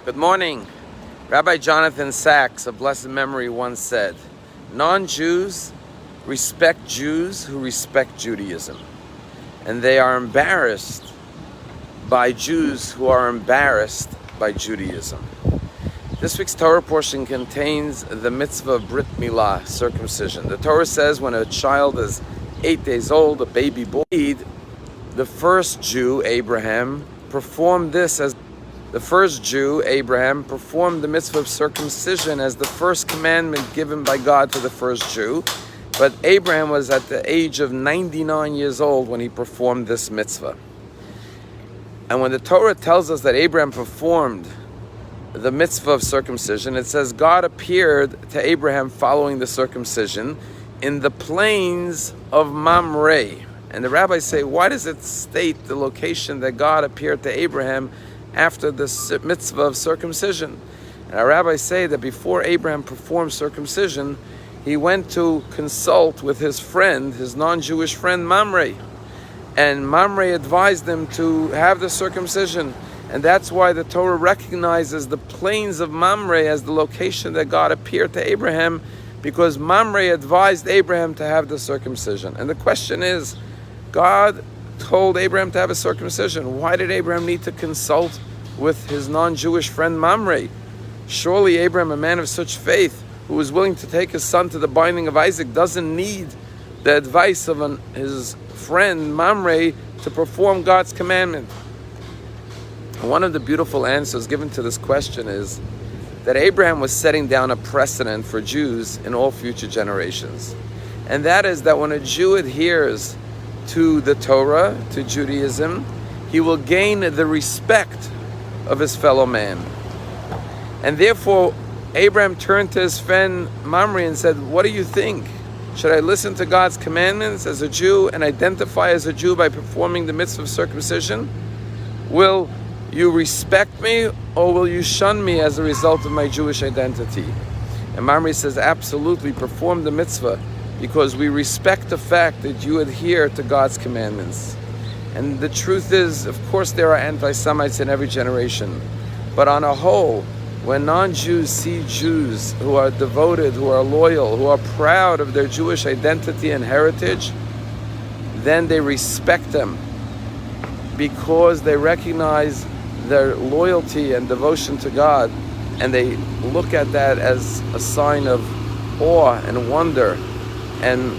Good morning. Rabbi Jonathan Sachs of blessed memory once said, non-Jews respect Jews who respect Judaism, and they are embarrassed by Jews who are embarrassed by Judaism. This week's Torah portion contains the mitzvah of Brit Milah, circumcision. The Torah says when a child is 8 days old, a baby boy, the first Jew, Abraham, performed the mitzvah of circumcision as the first commandment given by God to the first Jew. But Abraham was at the age of 99 years old when he performed this mitzvah. And when the Torah tells us that Abraham performed the mitzvah of circumcision, it says God appeared to Abraham following the circumcision in the plains of Mamre. And the rabbis say, why does it state the location that God appeared to Abraham after the mitzvah of circumcision? And our rabbis say that before Abraham performed circumcision, he went to consult with his friend, his non-Jewish friend Mamre. And Mamre advised him to have the circumcision. And that's why the Torah recognizes the plains of Mamre as the location that God appeared to Abraham, because Mamre advised Abraham to have the circumcision. And the question is, God told Abraham to have a circumcision. Why did Abraham need to consult with his non-Jewish friend Mamre? Surely Abraham, a man of such faith, who was willing to take his son to the binding of Isaac, doesn't need the advice of his friend Mamre to perform God's commandment. One of the beautiful answers given to this question is that Abraham was setting down a precedent for Jews in all future generations. And that is that when a Jew adheres to the Torah, to Judaism, he will gain the respect of his fellow man. And therefore, Abraham turned to his friend Mamre and said, what do you think? Should I listen to God's commandments as a Jew and identify as a Jew by performing the mitzvah of circumcision? Will you respect me, or will you shun me as a result of my Jewish identity? And Mamre says, absolutely, perform the mitzvah, because we respect the fact that you adhere to God's commandments. And the truth is, of course, there are anti-Semites in every generation. But on a whole, when non-Jews see Jews who are devoted, who are loyal, who are proud of their Jewish identity and heritage, then they respect them, because they recognize their loyalty and devotion to God, and they look at that as a sign of awe and wonder, and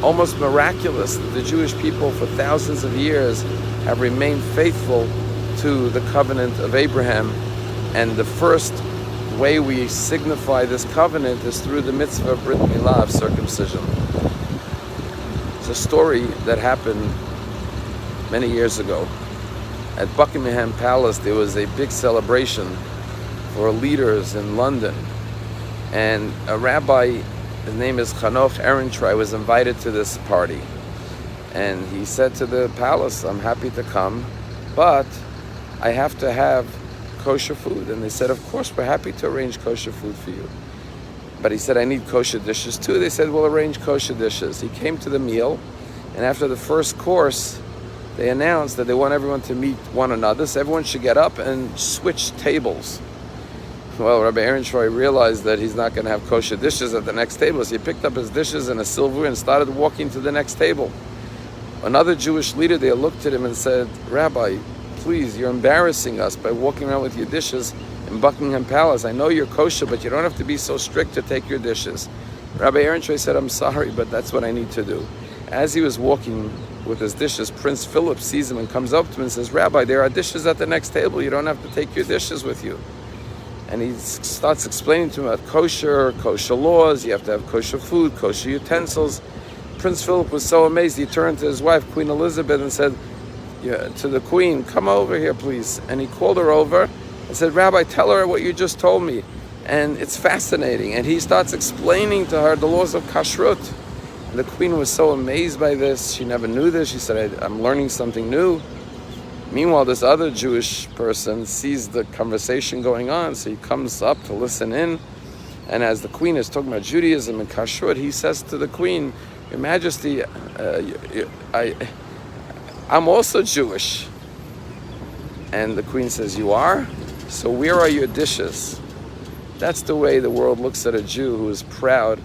almost miraculous that the Jewish people for thousands of years have remained faithful to the covenant of Abraham. And the first way we signify this covenant is through the mitzvah of Brit Milah, of circumcision. It's a story that happened many years ago. At Buckingham Palace, there was a big celebration for leaders in London. And a rabbi, his name is Scheiner, was invited to this party. And he said to the palace, I'm happy to come, but I have to have kosher food. And they said, of course, we're happy to arrange kosher food for you. But he said, I need kosher dishes too. They said, we'll arrange kosher dishes. He came to the meal, and after the first course, they announced that they want everyone to meet one another, so everyone should get up and switch tables. Well, Rabbi Ehrentreu realized that he's not going to have kosher dishes at the next table, so he picked up his dishes and a silverware and started walking to the next table. Another Jewish leader there looked at him and said, Rabbi, please, you're embarrassing us by walking around with your dishes in Buckingham Palace. I know you're kosher, but you don't have to be so strict to take your dishes. Rabbi Ehrentreu said, I'm sorry, but that's what I need to do. As he was walking with his dishes, Prince Philip sees him and comes up to him and says, Rabbi, there are dishes at the next table. You don't have to take your dishes with you. And he starts explaining to him about kosher laws. You have to have kosher food, kosher utensils. Prince Philip was so amazed, he turned to his wife, Queen Elizabeth, and said to the queen, come over here, please. And he called her over and said, Rabbi, tell her what you just told me. And it's fascinating. And he starts explaining to her the laws of kashrut. And the queen was so amazed by this. She never knew this. She said, I'm learning something new. Meanwhile, this other Jewish person sees the conversation going on, so he comes up to listen in. And as the queen is talking about Judaism and kashrut, he says to the queen, Your Majesty, I'm also Jewish. And the queen says, you are? So where are your dishes? That's the way the world looks at a Jew who is proud.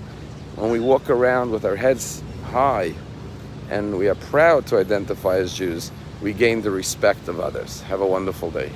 When we walk around with our heads high and we are proud to identify as Jews, we gain the respect of others. Have a wonderful day.